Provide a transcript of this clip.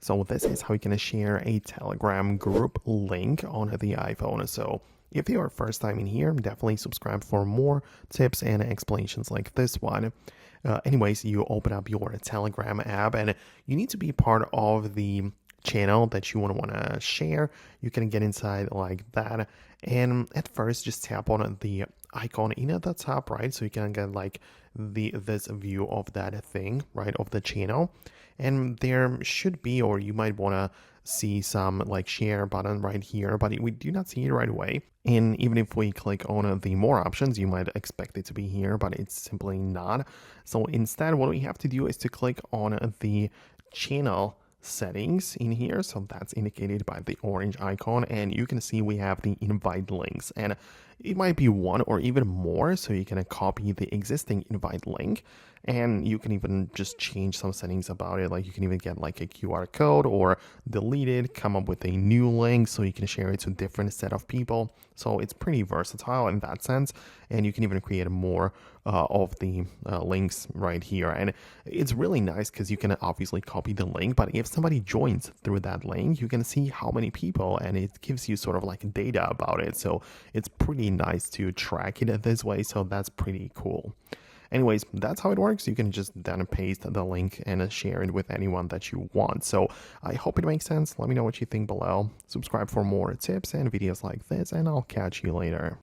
So this is how you can share a Telegram group link on the iPhone. So if you're first time in here, definitely subscribe for more tips and explanations like this one. Anyways, you open up your Telegram app and you need to be part of the channel that you want to share. You can get inside like that, and at first just tap on the icon in at the top right, so you can get like this view of that thing, right, of the channel. And there should be, or you might want to see some like share button right here, but we do not see it right away. And even if we click on the more options, you might expect it to be here, but it's simply not. So instead, what we have to do is to click on the channel settings in here. So that's indicated by the orange icon, and you can see we have the invite links, and it might be one or even more. So you can copy the existing invite link, and you can even just change some settings about it. Like you can even get like a QR code or delete it, come up with a new link so you can share it to a different set of people. So it's pretty versatile in that sense, and you can even create more of the links right here. And it's really nice because you can obviously copy the link, but if somebody joins through that link, you can see how many people, and it gives you sort of like data about it. So it's pretty nice to track it this way. So that's pretty cool. Anyways, that's how it works. You can just then paste the link and share it with anyone that you want. So I hope it makes sense. Let me know what you think below. Subscribe for more tips and videos like this, and I'll catch you later.